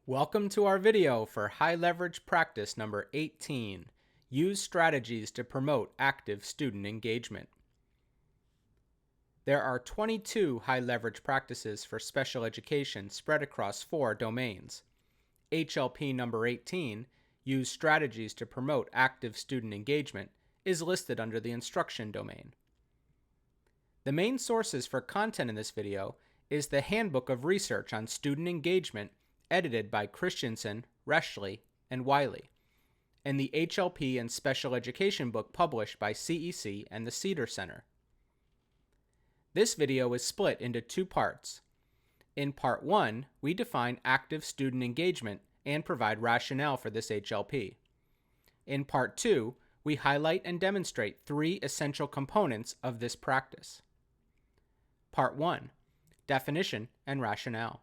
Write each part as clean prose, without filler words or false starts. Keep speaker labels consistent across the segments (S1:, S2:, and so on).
S1: Welcome to our video for high leverage practice number 18. Use strategies to promote active student engagement. There are 22 high leverage practices for special education spread across 4 domains. HLP number 18, use strategies to promote active student engagement, is listed under the instruction domain. The main sources for content in this video is the Handbook of Research on Student Engagement edited by Christensen, Reschle, and Wiley, and the HLP and Special Education book published by CEC and the Cedar Center. This video is split into 2 parts. In Part 1, we define active student engagement and provide rationale for this HLP. In Part 2, we highlight and demonstrate 3 essential components of this practice. Part 1, definition and rationale.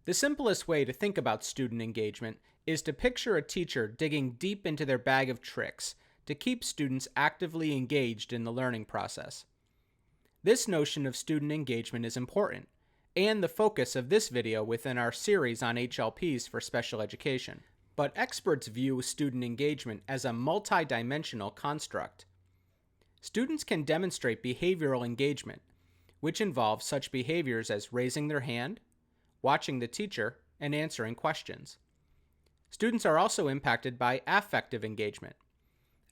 S1: The simplest way to think about student engagement is to picture a teacher digging deep into their bag of tricks to keep students actively engaged in the learning process. This notion of student engagement is important, and the focus of this video within our series on HLPs for special education. But experts view student engagement as a multidimensional construct. Students can demonstrate behavioral engagement, which involves such behaviors as raising their hand, watching the teacher, and answering questions. Students are also impacted by affective engagement.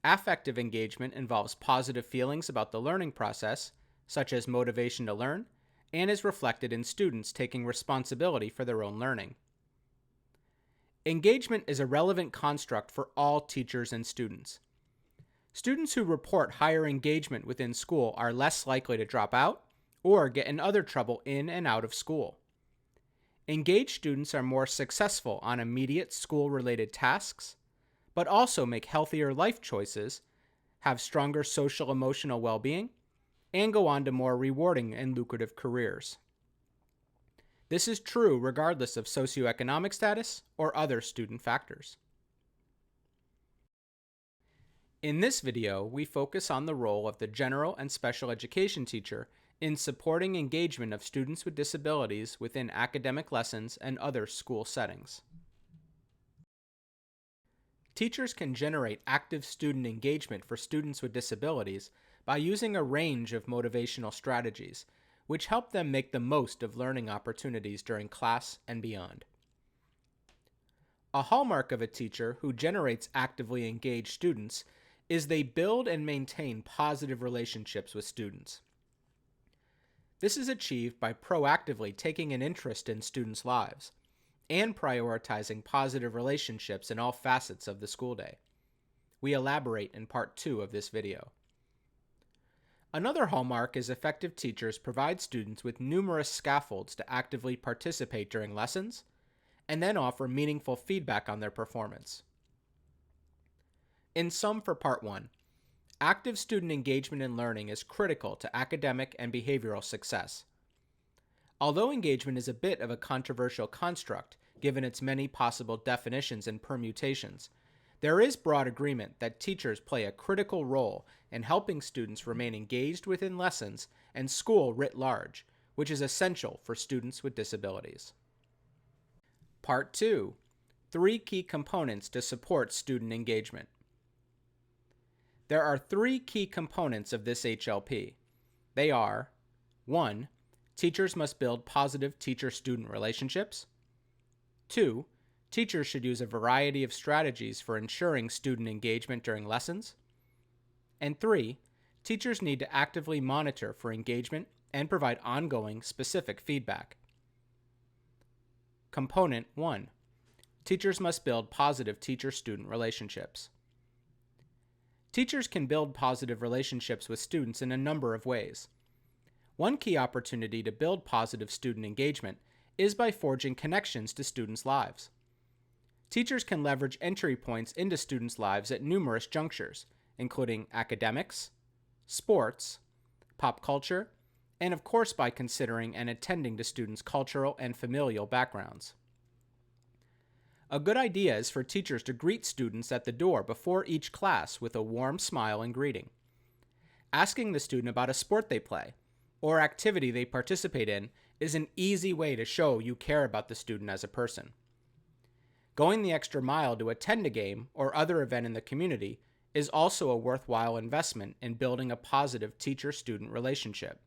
S1: Affective engagement involves positive feelings about the learning process, such as motivation to learn, and is reflected in students taking responsibility for their own learning. Engagement is a relevant construct for all teachers and students. Students who report higher engagement within school are less likely to drop out or get in other trouble in and out of school. Engaged students are more successful on immediate school-related tasks, but also make healthier life choices, have stronger social-emotional well-being, and go on to more rewarding and lucrative careers. This is true regardless of socioeconomic status or other student factors. In this video, we focus on the role of the general and special education teacher in supporting engagement of students with disabilities within academic lessons and other school settings. Teachers can generate active student engagement for students with disabilities by using a range of motivational strategies, which help them make the most of learning opportunities during class and beyond. A hallmark of a teacher who generates actively engaged students is they build and maintain positive relationships with students. This is achieved by proactively taking an interest in students' lives and prioritizing positive relationships in all facets of the school day. We elaborate in Part 2 of this video. Another hallmark is effective teachers provide students with numerous scaffolds to actively participate during lessons and then offer meaningful feedback on their performance. In sum, for Part 1, active student engagement in learning is critical to academic and behavioral success. Although engagement is a bit of a controversial construct, given its many possible definitions and permutations, there is broad agreement that teachers play a critical role in helping students remain engaged within lessons and school writ large, which is essential for students with disabilities. Part 2. 3 key components to support student engagement. There are 3 key components of this HLP. They are: 1. Teachers must build positive teacher-student relationships. 2. Teachers should use a variety of strategies for ensuring student engagement during lessons. And 3. Teachers need to actively monitor for engagement and provide ongoing, specific feedback. Component 1. Teachers must build positive teacher-student relationships. Teachers can build positive relationships with students in a number of ways. One key opportunity to build positive student engagement is by forging connections to students' lives. Teachers can leverage entry points into students' lives at numerous junctures, including academics, sports, pop culture, and of course by considering and attending to students' cultural and familial backgrounds. A good idea is for teachers to greet students at the door before each class with a warm smile and greeting. Asking the student about a sport they play or activity they participate in is an easy way to show you care about the student as a person. Going the extra mile to attend a game or other event in the community is also a worthwhile investment in building a positive teacher-student relationship.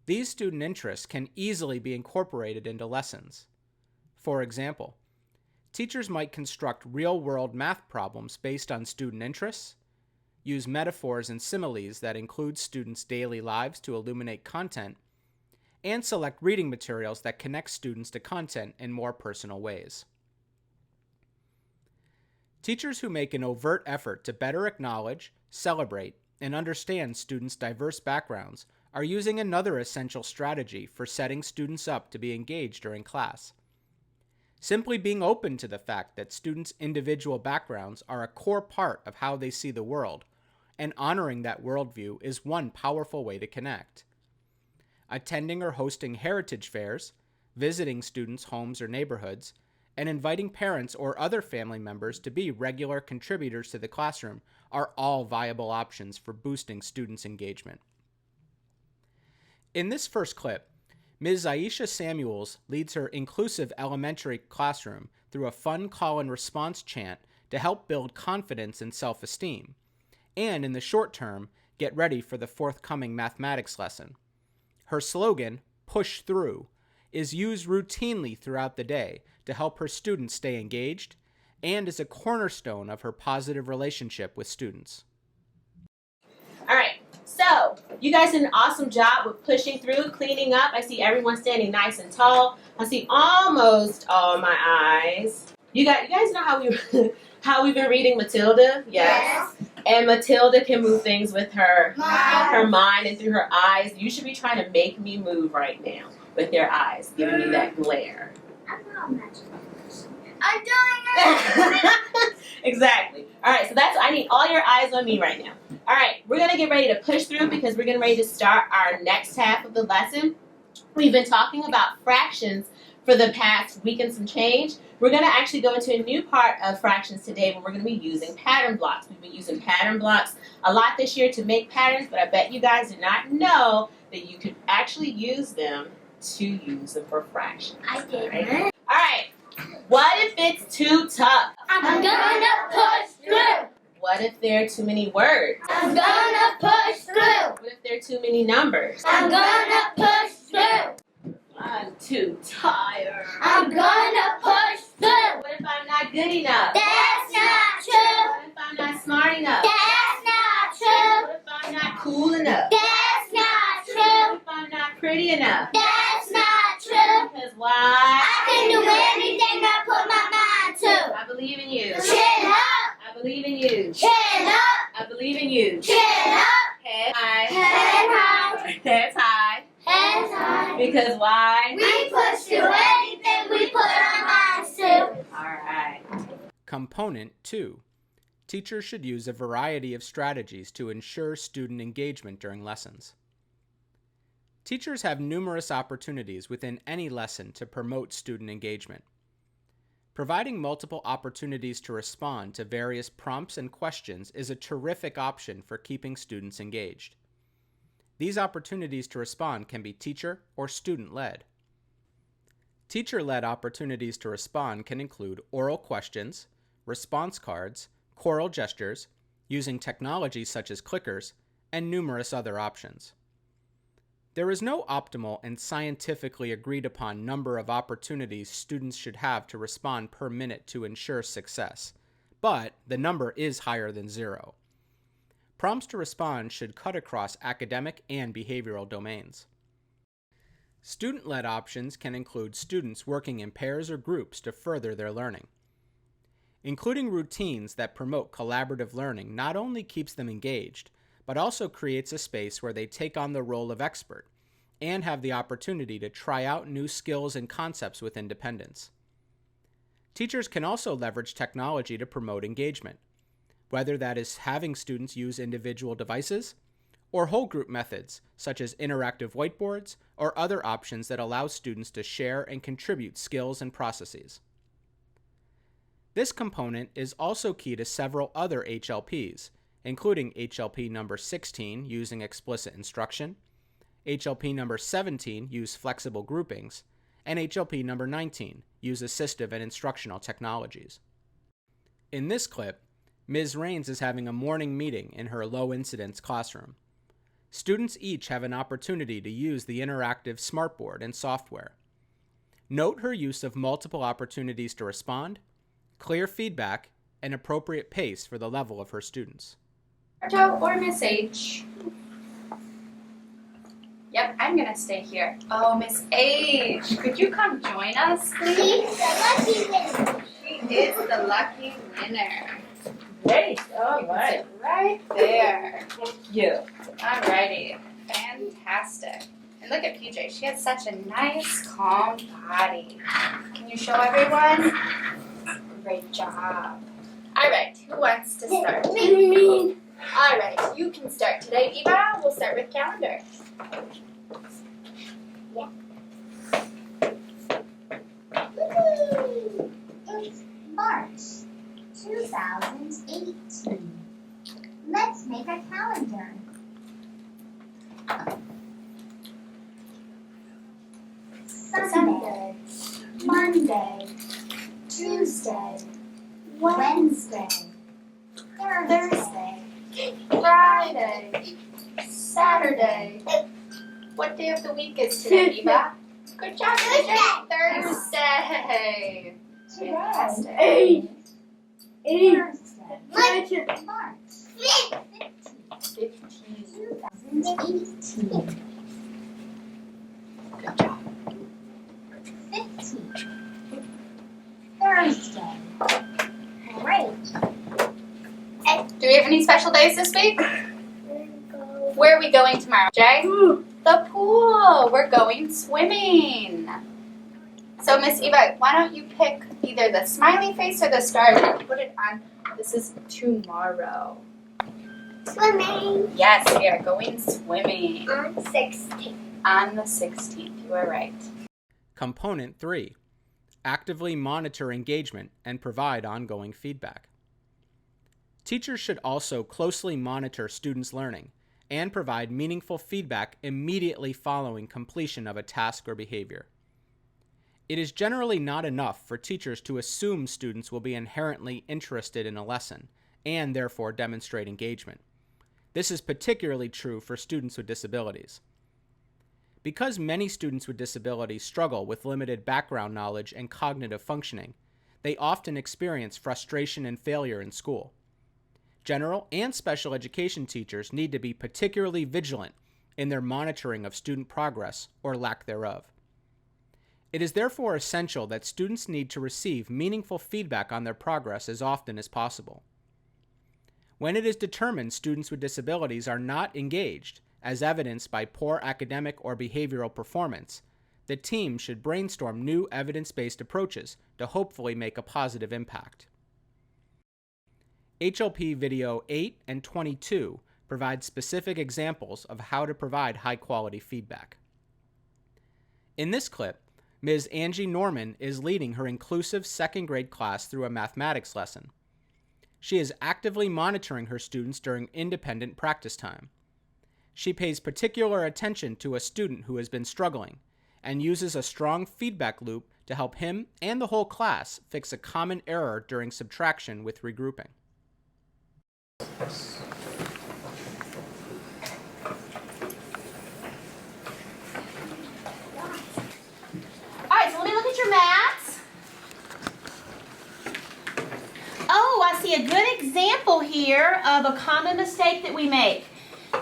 S1: These student interests can easily be incorporated into lessons. For example, teachers might construct real-world math problems based on student interests, use metaphors and similes that include students' daily lives to illuminate content, and select reading materials that connect students to content in more personal ways. Teachers who make an overt effort to better acknowledge, celebrate, and understand students' diverse backgrounds are using another essential strategy for setting students up to be engaged during class. Simply being open to the fact that students' individual backgrounds are a core part of how they see the world, and honoring that worldview is one powerful way to connect. Attending or hosting heritage fairs, visiting students' homes or neighborhoods, and inviting parents or other family members to be regular contributors to the classroom are all viable options for boosting students' engagement. In this first clip, Ms. Aisha Samuels leads her inclusive elementary classroom through a fun call and response chant to help build confidence and self-esteem, and in the short term, get ready for the forthcoming mathematics lesson. Her slogan, "Push Through," is used routinely throughout the day to help her students stay engaged and is a cornerstone of her positive relationship with students.
S2: All right, so you guys did an awesome job with pushing through, cleaning up. I see everyone standing nice and tall. I see almost all my eyes. You guys know how we've been reading Matilda? Yes. And Matilda can move things with her mind and through her eyes. You should be trying to make me move right now with your eyes, giving me that glare.
S3: I'm doing it!
S2: Exactly. All right, so I need all your eyes on me right now. All right, we're going to get ready to push through because we're getting ready to start our next half of the lesson. We've been talking about fractions for the past week and some change. We're going to actually go into a new part of fractions today where we're going to be using pattern blocks. We've been using pattern blocks a lot this year to make patterns, but I bet you guys did not know that you could actually use them for fractions.
S3: I did.
S2: Right? All right. What if it's too tough?
S3: I'm gonna push through.
S2: What if there are too many words?
S3: I'm gonna push through.
S2: What if there are too many numbers?
S3: I'm gonna push through.
S2: I'm too tired.
S3: I'm gonna push through.
S2: What if I'm not good enough?
S3: That's not true.
S2: What if I'm not smart enough?
S3: That's not true.
S2: What if I'm not cool enough?
S3: That's not
S2: What
S3: true.
S2: if I'm not pretty enough?
S3: That's not true.
S2: Because why?
S3: I can do anything I put my mind to.
S2: I believe in you.
S3: Chin up.
S2: I believe in you.
S3: Chin up.
S2: I believe in you.
S3: Chin up.
S2: Head high.
S3: Head high.
S2: Head high.
S3: Head high.
S2: Because why?
S3: We push through anything we put our minds to.
S2: All right.
S1: Component 2. Teachers should use a variety of strategies to ensure student engagement during lessons. Teachers have numerous opportunities within any lesson to promote student engagement. Providing multiple opportunities to respond to various prompts and questions is a terrific option for keeping students engaged. These opportunities to respond can be teacher or student-led. Teacher-led opportunities to respond can include oral questions, response cards, choral gestures, using technology such as clickers, and numerous other options. There is no optimal and scientifically agreed upon number of opportunities students should have to respond per minute to ensure success, but the number is higher than 0. Prompts to respond should cut across academic and behavioral domains. Student-led options can include students working in pairs or groups to further their learning. Including routines that promote collaborative learning not only keeps them engaged, but also creates a space where they take on the role of expert and have the opportunity to try out new skills and concepts with independence. Teachers can also leverage technology to promote engagement, whether that is having students use individual devices or whole group methods such as interactive whiteboards or other options that allow students to share and contribute skills and processes. This component is also key to several other HLPs, including HLP number 16, using explicit instruction, HLP number 17, use flexible groupings, and HLP number 19, use assistive and instructional technologies. In this clip, Ms. Rains is having a morning meeting in her low-incidence classroom. Students each have an opportunity to use the interactive smartboard and software. Note her use of multiple opportunities to respond, clear feedback, and appropriate pace for the level of her students.
S4: Or Miss H? Yep, I'm gonna stay here. Oh, Miss H, could you come join us, please?
S3: She's the lucky winner.
S4: She is the lucky winner.
S2: Great. All
S4: You can
S2: right.
S4: sit right there.
S2: Thank you.
S4: Alrighty, fantastic. And look at PJ, she has such a nice, calm body. Can you show everyone? Great job. Alright, who wants to start?
S3: Me.
S4: Alright, you can start today, Eva. We'll start with calendar.
S3: It's March 2018. Let's make a calendar. Sunday, Monday, Tuesday, Wednesday, Thursday,
S4: Friday, Saturday. What day of the week is today, Eva? Good job, PJ. Thursday. Fantastic.
S3: Thursday, March
S4: 15.
S3: 2018.
S4: Good job.
S3: 15. Thursday. Great.
S4: Do we have any special days this week? Where are we going tomorrow, Jay? The pool. We're going swimming. So, Miss Eva, why don't you pick either the smiley face or the stars and put it on. This is tomorrow.
S3: Swimming.
S4: Yes, we are going swimming
S3: On 16.
S4: on the 16th. You are right.
S1: Component 3. Actively monitor engagement and provide ongoing feedback. Teachers should also closely monitor students' learning and provide meaningful feedback immediately following completion of a task or behavior. It is generally not enough for teachers to assume students will be inherently interested in a lesson and therefore demonstrate engagement. This is particularly true for students with disabilities. Because many students with disabilities struggle with limited background knowledge and cognitive functioning, they often experience frustration and failure in school. General and special education teachers need to be particularly vigilant in their monitoring of student progress or lack thereof. It is therefore essential that students need to receive meaningful feedback on their progress as often as possible. When it is determined students with disabilities are not engaged, as evidenced by poor academic or behavioral performance, the team should brainstorm new evidence-based approaches to hopefully make a positive impact. HLP Video 8 and 22 provide specific examples of how to provide high-quality feedback. In this clip, Ms. Angie Norman is leading her inclusive second grade class through a mathematics lesson. She is actively monitoring her students during independent practice time. She pays particular attention to a student who has been struggling and uses a strong feedback loop to help him and the whole class fix a common error during subtraction with regrouping.
S2: Alright, so let me look at your mats. Oh, I see a good example here of a common mistake that we make.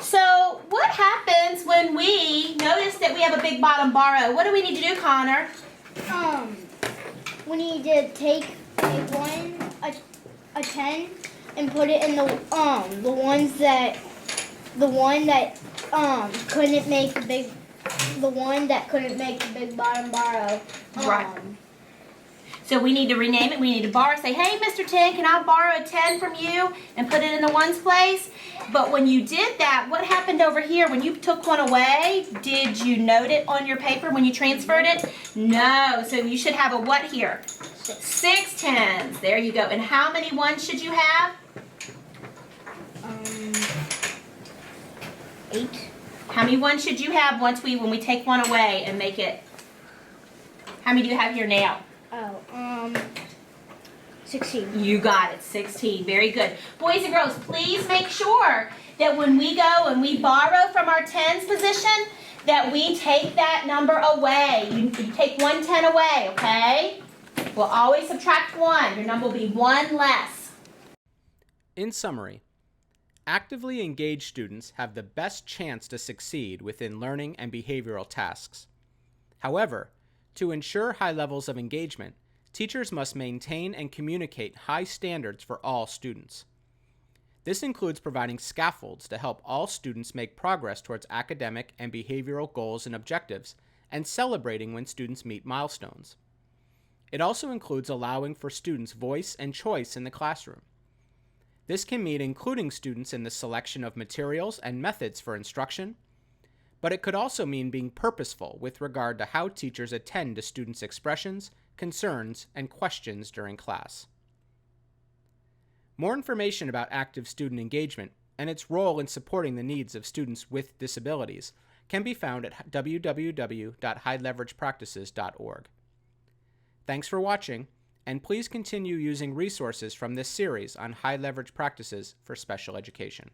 S2: So, what happens when we notice that we have a big bottom bar O? What do we need to do, Connor?
S3: We need to take one a 10 and put it in the one that couldn't make the big bottom borrow.
S2: Right. So we need to rename it. We need to borrow. Say, hey, Mr. 10, can I borrow a 10 from you and put it in the ones place? But when you did that, what happened over here? When you took one away, did you note it on your paper when you transferred it? No. So you should have a what here? 6 10s. There you go. And how many ones should you have?
S3: 8.
S2: How many ones should you have when we take one away and make it? How many do you have here now?
S3: 16.
S2: You got it, 16. Very good. Boys and girls, please make sure that when we go and we borrow from our tens position, that we take that number away. You take 1 10 away, okay? We'll always subtract 1. Your number will be 1 less.
S1: In summary, actively engaged students have the best chance to succeed within learning and behavioral tasks. However, to ensure high levels of engagement, teachers must maintain and communicate high standards for all students. This includes providing scaffolds to help all students make progress towards academic and behavioral goals and objectives, and celebrating when students meet milestones. It also includes allowing for students' voice and choice in the classroom. This can mean including students in the selection of materials and methods for instruction, but it could also mean being purposeful with regard to how teachers attend to students' expressions, concerns, and questions during class. More information about active student engagement and its role in supporting the needs of students with disabilities can be found at www.highleveragepractices.org. Thanks for watching, and please continue using resources from this series on high leverage practices for special education.